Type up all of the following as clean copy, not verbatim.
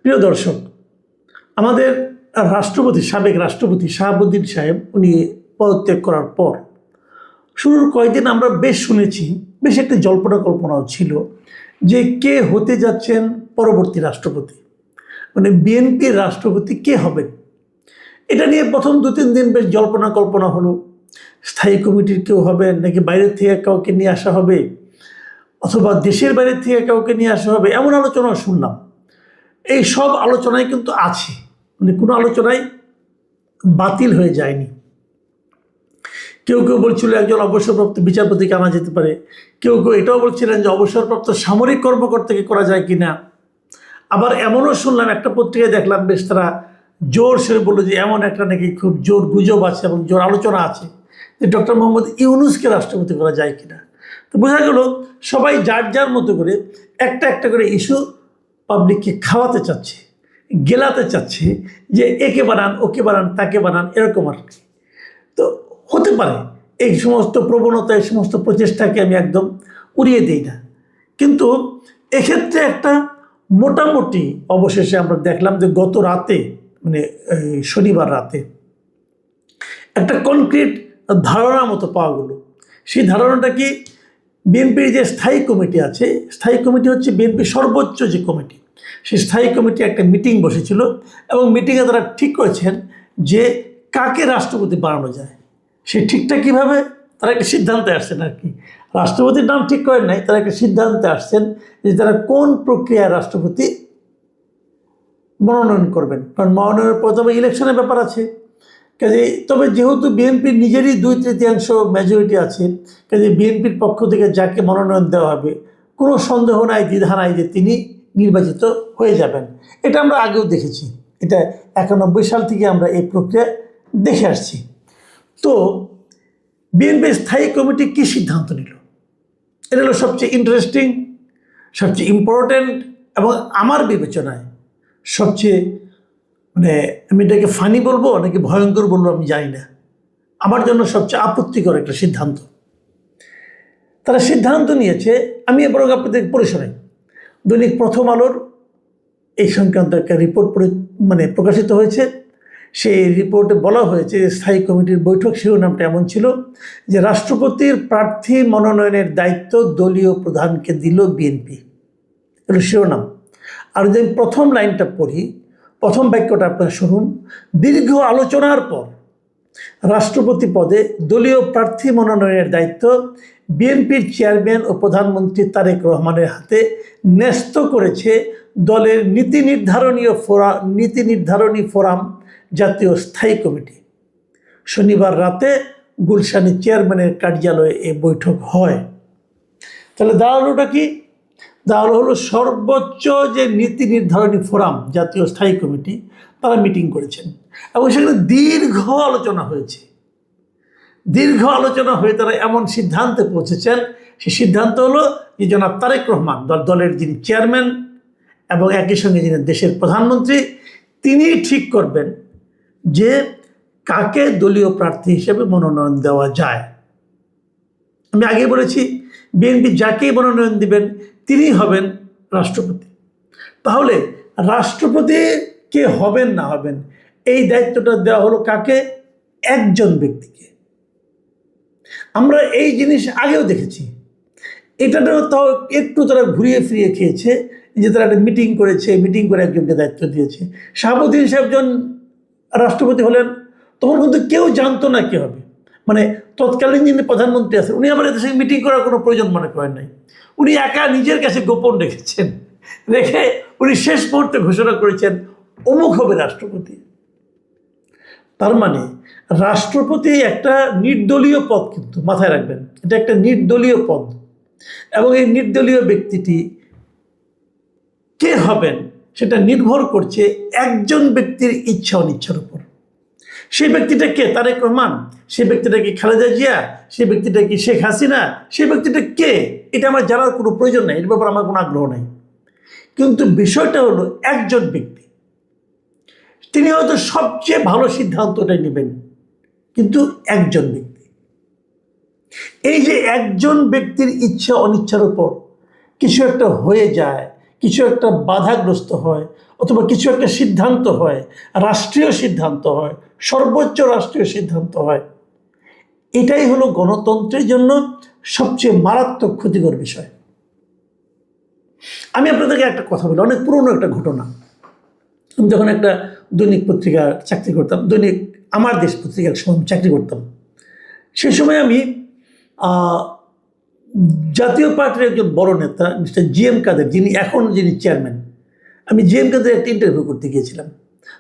প্রিয় দর্শক, আমাদের সাবেক রাষ্ট্রপতি শাহাবুদ্দিন সাহেব উনি পদত্যাগ করার পর শুরুর কয়েকদিন আমরা বেশ শুনেছি, বেশ একটা জল্পনা কল্পনাও ছিল যে কে হতে যাচ্ছেন পরবর্তী রাষ্ট্রপতি, মানে বিএনপির রাষ্ট্রপতি কে হবেন। এটা নিয়ে প্রথম 2-3 দিন বেশ জল্পনা কল্পনা হলো। স্থায়ী কমিটির কেউ হবেন নাকি বাইরের থেকে কাউকে নিয়ে আসা হবে, অথবা দেশের বাইরের থেকে কাউকে নিয়ে আসা হবে, এমন আলোচনা শুনলাম। এই সব আলোচনায় কিন্তু আছে, মানে কোনো আলোচনায় বাতিল হয়ে যায়নি। কেউ কেউ বলছিল একজন অবসরপ্রাপ্ত বিচারপতিকে আনা যেতে পারে, কেউ কেউ এটাও বলছিলেন যে অবসরপ্রাপ্ত সামরিক কর্মকর্তাকে করা যায় কিনা। আবার এমনও শুনলাম, একটা পত্রিকায় দেখলাম বেশ তারা জোর সরে বললো যে এমন একটা নাকি খুব জোর গুজব আছে এবং জোর আলোচনা আছে যে ডক্টর মোহাম্মদ ইউনূসকে রাষ্ট্রপতি করা যায় কিনা। তো বোঝা গেল সবাই যার যার মতো করে একটা একটা করে ইস্যু পাবলিককে খাওয়াতে চাচ্ছে, গেলাতে চাচ্ছে যে একে বানান, ওকে বানান, তাকে বানান, এরকম আর কি। তো হতে পারে এই সমস্ত প্রবণতা, এই সমস্ত প্রচেষ্টাকে আমি একদম উড়িয়ে দিই না, কিন্তু এক্ষেত্রে একটা মোটামুটি অবশেষে আমরা দেখলাম যে গত রাতে, মানে শনিবার রাতে একটা কনক্রিট ধারণা মতো পাওয়া গেল। সেই ধারণাটা কি, বিএনপির যে স্থায়ী কমিটি আছে, স্থায়ী কমিটি হচ্ছে বিএনপির সর্বোচ্চ যে কমিটি, সেই স্থায়ী কমিটি একটা মিটিং বসেছিল এবং মিটিংয়ে তারা ঠিক করেছেন যে কাকে রাষ্ট্রপতি বানানো যায়। সেই ঠিকটা কীভাবে, তারা একটা সিদ্ধান্তে আসছেন আর কি। রাষ্ট্রপতির নাম ঠিক করেন নাই, তারা একটা সিদ্ধান্তে আসছেন যে তারা কোন প্রক্রিয়ায় রাষ্ট্রপতি মনোনয়ন করবেন। কারণ মনোনয়নের প্রথমে ইলেকশনের ব্যাপার আছে, কাজে তবে যেহেতু বিএনপির নিজেরই 2/3 মেজরিটি আছে, কাজে বিএনপির পক্ষ থেকে যাকে মনোনয়ন দেওয়া হবে কোনো সন্দেহ নাই, দ্বিধা নাই যে তিনি নির্বাচিত হয়ে যাবেন। এটা আমরা আগেও দেখেছি, এটা 91 সাল থেকে আমরা এই প্রক্রিয়া দেখে আসছি। তো বিএনপির স্থায়ী কমিটি কী সিদ্ধান্ত নিল, এটা হলো সবচেয়ে ইন্টারেস্টিং, সবচেয়ে ইম্পর্ট্যান্ট এবং আমার বিবেচনায় সবচেয়ে, মানে আমি এটাকে ফানি বলবো নাকি ভয়ঙ্কর বলবো আমি জানি না, আমার জন্য সবচেয়ে আপত্তিকর একটা সিদ্ধান্ত। তারা সিদ্ধান্ত নিয়েছে, আমি বরং আপনাদের পড়ে শোনাই। দৈনিক প্রথম আলোর এই সংক্রান্ত একটা রিপোর্ট প্রকাশিত হয়েছে। সেই রিপোর্টে বলা হয়েছে স্থায়ী কমিটির বৈঠক শিরোনামটা এমন ছিল যে রাষ্ট্রপতির প্রার্থী মনোনয়নের দায়িত্ব দলীয় প্রধানকে দিল বিএনপি, এটা শিরোনাম। আর যদি আমি প্রথম লাইনটা পড়ি, প্রথম বাক্যটা আপনারা শুনুন। দীর্ঘ আলোচনার পর রাষ্ট্রপতি পদে দলীয় প্রার্থী মনোনয়নের দায়িত্ব বিএনপির চেয়ারম্যান ও প্রধানমন্ত্রী তারেক রহমানের হাতে ন্যস্ত করেছে দলের নীতি নির্ধারণী ফোরাম জাতীয় স্থায়ী কমিটি। শনিবার রাতে গুলশানে চেয়ারম্যানের কার্যালয়ে এই বৈঠক হয়। তাহলে দাঁড়ালোটা কি, দাঁড়ালো হলো সর্বোচ্চ যে নীতি নির্ধারণী ফোরাম জাতীয় স্থায়ী কমিটি, তারা মিটিং করেছেন এবং সেখানে দীর্ঘ আলোচনা হয়েছে। দীর্ঘ আলোচনা হয়ে তারা এমন সিদ্ধান্তে পৌঁছেছেন, সেই সিদ্ধান্ত হলো যে জনাব তারেক রহমান দলের যিনি চেয়ারম্যান এবং একই সঙ্গে যিনি দেশের প্রধানমন্ত্রী, তিনি ঠিক করবেন যে কাকে দলীয় প্রার্থী হিসেবে মনোনয়ন দেওয়া যায়। আমি আগে বলেছি বিএনপি যাকেই মনোনয়ন দিবেন তিনি হবেন রাষ্ট্রপতি। তাহলে রাষ্ট্রপতি কে হবেন না হবেন এই দায়িত্বটা দেওয়া হলো কাকে, একজন ব্যক্তিকে। আমরা এই জিনিস আগেও দেখেছি, এটাতেও তাও একটু তারা ঘুরিয়ে ফিরিয়ে খেয়েছে যে তারা একটা মিটিং করেছে, মিটিং করে একজনকে দায়িত্ব দিয়েছে। শাহাবুদ্দিন সাহেব যখন রাষ্ট্রপতি হলেন তখন কিন্তু কেউ জানতো না কী হবে, মানে তৎকালীন যিনি প্রধানমন্ত্রী আছেন উনি আবার এদের সঙ্গে মিটিং করার কোনো প্রয়োজন মনে করেন নাই। উনি একা নিজের কাছে গোপন রেখেছেন, রেখে উনি শেষ মুহূর্তে ঘোষণা করেছেন অমুক হবে রাষ্ট্রপতি। তার মানে রাষ্ট্রপতি একটা নির্দলীয় পদ, কিন্তু মাথায় রাখবেন এটা একটা নির্দলীয় পদ এবং এই নির্দলীয় ব্যক্তিটি কে হবেন সেটা নির্ভর করছে একজন ব্যক্তির ইচ্ছা অনিচ্ছার উপর। সেই ব্যক্তিটা কে, তারেক রহমান, সেই ব্যক্তিটা কি খালেদা জিয়া, সেই ব্যক্তিটা কি শেখ হাসিনা, সেই ব্যক্তিটা কে, এটা আমার জানার কোনো প্রয়োজন নেই, এর ব্যাপারে আমার কোনো আগ্রহ নেই। কিন্তু বিষয়টা হলো একজন ব্যক্তি, তিনি হয়তো সবচেয়ে ভালো সিদ্ধান্তটা নেবেন, কিন্তু একজন ব্যক্তি। এই যে একজন ব্যক্তির ইচ্ছা অনিচ্ছার উপর কিছু একটা হয়ে যায়, কিছু একটা বাধাগ্রস্ত হয়, অথবা কিছু একটা সিদ্ধান্ত হয়, রাষ্ট্রীয় সিদ্ধান্ত হয়, সর্বোচ্চ রাষ্ট্রীয় সিদ্ধান্ত হয়, এটাই হলো গণতন্ত্রের জন্য সবচেয়ে মারাত্মক ক্ষতিকর বিষয়। আমি আপনাদেরকে একটা কথা বলি, অনেক পুরনো একটা ঘটনা। আমি যখন একটা দৈনিক পত্রিকার চাকরি করতাম, দৈনিক আমার দেশ পত্রিকার সময় চাকরি করতাম, সেই সময় আমি জাতীয় পার্টির একজন বড় নেতা মিস্টার জিএম কাদের, যিনি চেয়ারম্যান, আমি জিএম কাদের একটা ইন্টারভিউ করতে গিয়েছিলাম।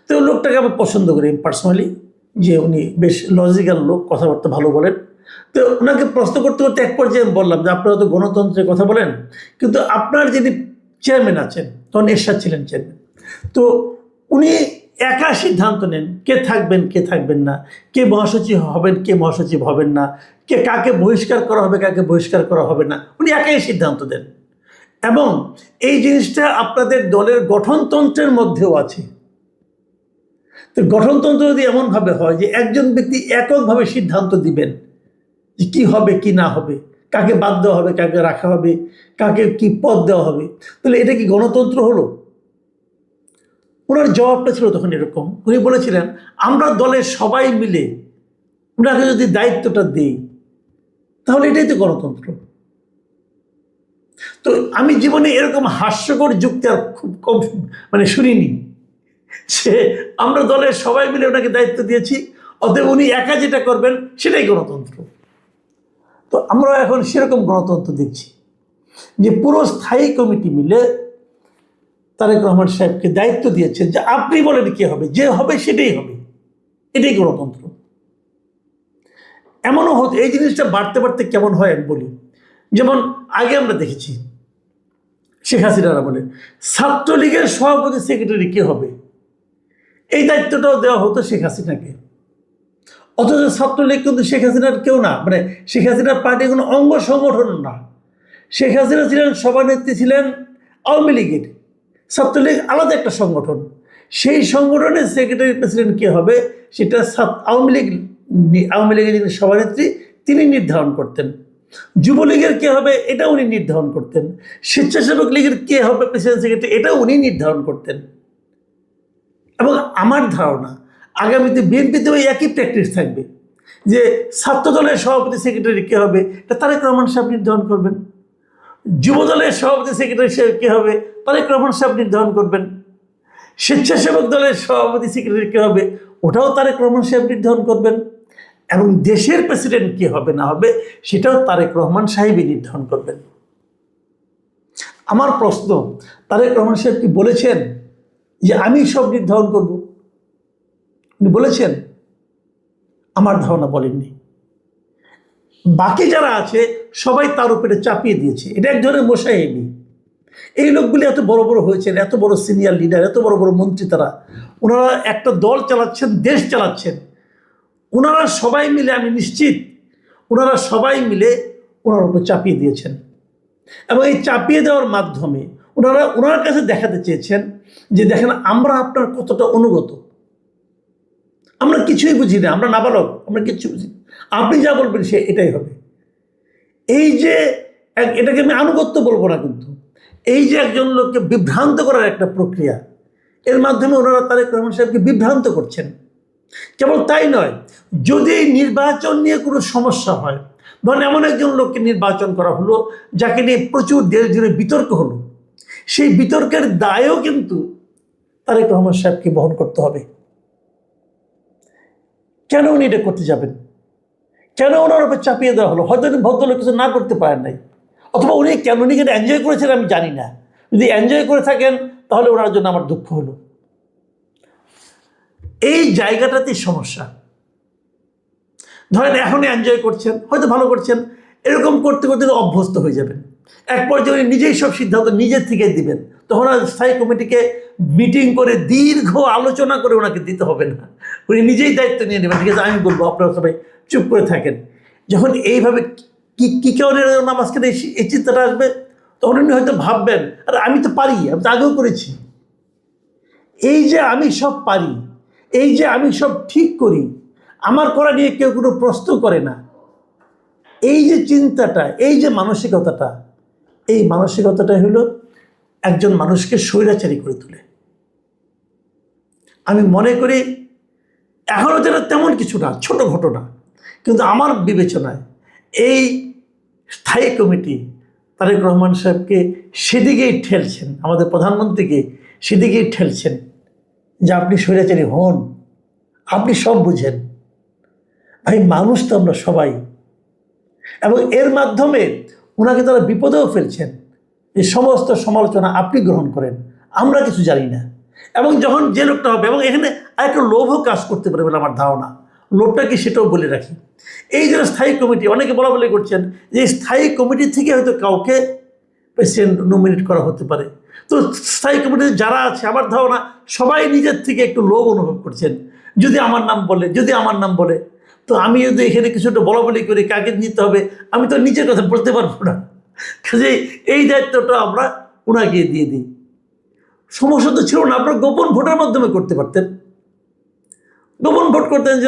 তো ওই লোকটাকে আমি পছন্দ করি পার্সোনালি, যে উনি বেশ লজিক্যাল লোক, কথাবার্তা ভালো বলেন। তো ওনাকে প্রশ্ন করতে করতে এক পর্যায়ে আমি বললাম যে আপনারা তো গণতন্ত্রের কথা বলেন, কিন্তু আপনার যিনি চেয়ারম্যান আছেন, তখন এরশাদ ছিলেন চেয়ারম্যান, তো উনি একা সিদ্ধান্ত নেন কে থাকবেন কে থাকবেন না, কে মহাসচিব হবেন কে মহাসচিব হবেন না, কে কাকে বহিষ্কার করা হবে কাকে বহিষ্কার করা হবে না, উনি একাই সিদ্ধান্ত দেন। এবং এই জিনিসটা আপনাদের দলের গঠনতন্ত্রের মধ্যেও আছে। তো গঠনতন্ত্র যদি এমনভাবে হয় যে একজন ব্যক্তি এককভাবে সিদ্ধান্ত দিবেন যে কী হবে কি না হবে, কাকে বাদ দেওয়া হবে কাকে রাখা হবে, কাকে কি পদ দেওয়া হবে, তাহলে এটা কি গণতন্ত্র হলো? ওনার জবাবটা ছিল তখন এরকম, উনি বলেছিলেন আমরা দলের সবাই মিলে ওনাকে যদি দায়িত্বটা দিই তাহলে এটাই তো গণতন্ত্র। তো আমি জীবনে এরকম হাস্যকর যুক্তি আর খুব কম শুনিনি, যে আমরা দলের সবাই মিলে ওনাকে দায়িত্ব দিয়েছি, অতএব উনি একা যেটা করবেন সেটাই গণতন্ত্র। তো আমরা এখন সেরকম গণতন্ত্র দেখছি যে পুরো স্থায়ী কমিটি মিলে তারেক রহমান সাহেবকে দায়িত্ব দিয়েছে যে আপনি বলেন কি হবে, যে হবে সেটাই হবে, এটাই গণতন্ত্র। এমনও হতো, এই জিনিসটা বাড়তে বাড়তে কেমন হয় আমি বলি। যেমন আগে আমরা দেখেছি শেখ হাসিনারা বলে ছাত্রলীগের সভাপতি সেক্রেটারি কে হবে, এই দায়িত্বটাও দেওয়া হতো শেখ হাসিনাকে। অথচ ছাত্রলীগ কিন্তু শেখ হাসিনার কেউ না, শেখ হাসিনার পার্টির কোনো অঙ্গ সংগঠন না। শেখ হাসিনা ছিলেন সভানেত্রী, ছিলেন আওয়ামী লীগের, ছাত্রলীগ আলাদা একটা সংগঠন। সেই সংগঠনের সেক্রেটারি প্রেসিডেন্ট কে হবে সেটা আওয়ামী লীগের যিনি সভানেত্রী তিনি নির্ধারণ করতেন। যুবলীগের কে হবে এটা উনি নির্ধারণ করতেন। স্বেচ্ছাসেবক লীগের কে হবে প্রেসিডেন্ট সেক্রেটারি এটা উনি নির্ধারণ করতেন। এবং আমার ধারণা আগামীতে বিএনপিতে ওই একই প্র্যাকটিস থাকবে, যে ছাত্র দলের সভাপতি সেক্রেটারি কে হবে এটা তারেক রহমান সাহেব নির্ধারণ করবেন, যুব দলের সভাপতি সেক্রেটারি সাহেব কে হবে তারেক রহমান সাহেব নির্ধারণ করবেন, স্বেচ্ছাসেবক দলের সভাপতি সেক্রেটারি কে হবে ওটাও তারেক রহমান সাহেব নির্ধারণ করবেন, এবং দেশের প্রেসিডেন্ট কে হবে না হবে সেটাও তারেক রহমান সাহেবই নির্ধারণ করবেন। আমার প্রশ্ন, তারেক রহমান সাহেব কি বলেছেন যে আমি সব নির্ধারণ করব? উনি বলেছেন? আমার ধারণা বলেননি। বাকি যারা আছে সবাই তার উপরে চাপিয়ে দিয়েছে, এটা এক ধরনের মোসাহেবি। এই লোকগুলি এত বড় বড় হয়েছেন, এত বড় সিনিয়র লিডার, এত বড় বড় মন্ত্রী, তারা ওনারা একটা দল চালাচ্ছেন, দেশ চালাচ্ছেন, ওনারা সবাই মিলে, আমি নিশ্চিত ওনারা সবাই মিলে ওনার উপর চাপিয়ে দিয়েছেন। এবং এই চাপিয়ে দেওয়ার মাধ্যমে ওনার কাছে দেখাতে চেয়েছেন যে দেখেন আমরা আপনার কতটা অনুগত, আমরা কিছুই বুঝি না, আমরা নাবালক, আমরা কিচ্ছু বুঝি না, আপনি যা বলবেন সে এটাই হবে। এই যে এটাকে আমি আনুগত্য বলবো না, কিন্তু এই যে একজন লোককে বিভ্রান্ত করার একটা প্রক্রিয়া, এর মাধ্যমে ওনারা তারেক রহমান সাহেবকে বিভ্রান্ত করছেন। কেবল তাই নয়, যদি এই নির্বাচন নিয়ে কোনো সমস্যা হয়, ধরেন এমন একজন লোককে নির্বাচন করা হলো যাকে নিয়ে প্রচুর দেশ জুড়ে বিতর্ক হলো, সেই বিতর্কের দায়ও কিন্তু তারেক রহমান সাহেবকে বহন করতে হবে। কেন উনি এটা করতে যাবেন? কেন ওনার উপর চাপিয়ে দেওয়া হলো? হয়তো ভদ্রলোক কিছু না করতে পারেন নাই, অথবা উনি কেন উনি এটা এনজয় করেছেন আমি জানি না। যদি এনজয় করে থাকেন তাহলে ওনার জন্য আমার দুঃখ হলো। এই জায়গাটাতেই সমস্যা। ধরেন এখন এনজয় করছেন, হয়তো ভালো করছেন, এরকম করতে করতে অভ্যস্ত হয়ে যাবেন। এক পর্যায়ে উনি নিজেই সব সিদ্ধান্ত নিজের থেকে দিবেন, তখন আর স্থায়ী কমিটিকে মিটিং করে দীর্ঘ আলোচনা করে ওনাকে দিতে হবে না, উনি নিজেই দায়িত্ব নিয়ে নেবেন। ঠিক আছে, আমি বলবো আপনারা সবাই চুপ করে থাকেন। যখন এইভাবে কি কারণে নামাজকে এই চিন্তাটা আসবে, তখন উনি হয়তো ভাববেন আর আমি তো পারি, আমি তো আগেও করেছি, এই যে আমি সব পারি, এই যে আমি সব ঠিক করি, আমার করা নিয়ে কেউ কোনো প্রশ্ন করে না, এই যে চিন্তাটা, এই যে মানসিকতাটা, এই মানসিকতাটাই হলো একজন মানুষকে স্বৈরাচারী করে তোলে। আমি মনে করি এখনও যেটা তেমন কিছু না, ছোট ঘটনা, কিন্তু আমার বিবেচনায় এই স্থায়ী কমিটি তারেক রহমান সাহেবকে সেদিকেই ঠেলছেন, আমাদের প্রধানমন্ত্রীকে সেদিকেই ঠেলছেন যে আপনি স্বৈরাচারী হন, আপনি সব বুঝেন। ভাই, মানুষ তো আমরা সবাই, এবং এর মাধ্যমে ওনাকে তারা বিপদেও ফেলছেন। এই সমস্ত সমালোচনা আপনি গ্রহণ করেন, আমরা কিছু জানি না। এবং যখন যে লোকটা হবে, এবং এখানে আরেকটা লোভও কাজ করতে পারে বলে আমার ধারণা। লোভটা কি সেটাও বলে রাখি। এই যে স্থায়ী কমিটি, অনেকে বলা বলি করছেন যে স্থায়ী কমিটি থেকে হয়তো কাউকে প্রেসিডেন্ট নমিনেট করা হতে পারে। তো স্থায়ী কমিটিতে যারা আছে, আমার ধারণা সবাই নিজের থেকে একটু লোভ অনুভব করছেন, যদি আমার নাম বলে, যদি আমার নাম বলে, তো আমি যদি এখানে কিছুটা বলা বলি করি কাকে নিতে হবে, আমি তো নিজের কথা বলতে পারবো না। কাজে এই দায়িত্বটা আমরা ওনাকে দিয়ে দিই। সমস্যা তো ছিল না, আপনারা গোপন ভোটের মাধ্যমে করতে পারতেন। গোপন ভোট করতেন যে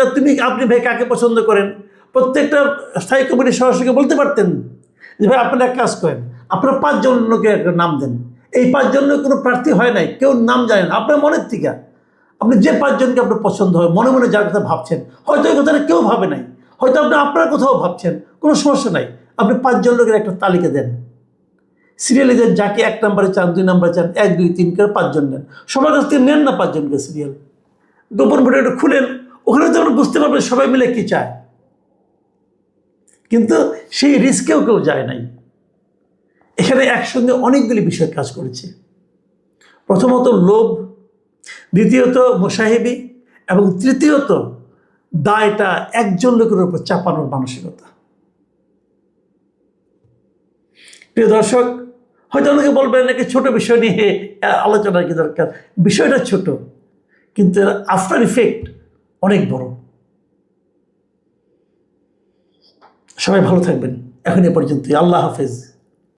আপনি ভাই কাকে পছন্দ করেন, প্রত্যেকটা স্থায়ী কমিটির সদস্যকে বলতে পারতেন যে ভাই আপনারা এক কাজ করেন, আপনারা 5 জনকে একটা নাম দেন। এই 5 জনের কোনো প্রার্থী হয় নাই, কেউ নাম জানেন, আপনার মনের থেকে আপনি যে 5 জনকে আপনার পছন্দ হয়, মনে মনে যার কথা ভাবছেন, হয়তো এই কথাটা কেউ ভাবে নাই, হয়তো আপনি আপনার কোথাও ভাবছেন, কোনো সমস্যা নাই। আপনি 5 জন লোকের একটা তালিকা দেন, সিরিয়ালে দেন, যাকে 1 নম্বরে চান, 2 নম্বরে চান, 1 2 3 করে 5 জন নেন। সবার কাছ থেকে নেন না 5 জনকে সিরিয়াল, গোপন ভোটে একটু খুলেন, ওখানে তো আমরা বুঝতে পারবেন সবাই মিলে কি চায়। কিন্তু সেই রিস্কেও কেউ যায় নাই। এখানে একসঙ্গে অনেকগুলি বিষয় কাজ করেছে। প্রথমত লোভ, দ্বিতীয়ত মোসাহেবি, এবং তৃতীয়ত দায়টা একজন লোকের উপর চাপানোর মানসিকতা। প্রিয় দর্শক, হয়তো অনেকে বলবেন নাকি ছোট বিষয় নিয়ে আলোচনা কি দরকার। বিষয়টা ছোট, কিন্তু এর আফটার ইফেক্ট অনেক বড়। সবাই ভালো থাকবেন, এখন এ পর্যন্তই। আল্লাহ হাফেজ।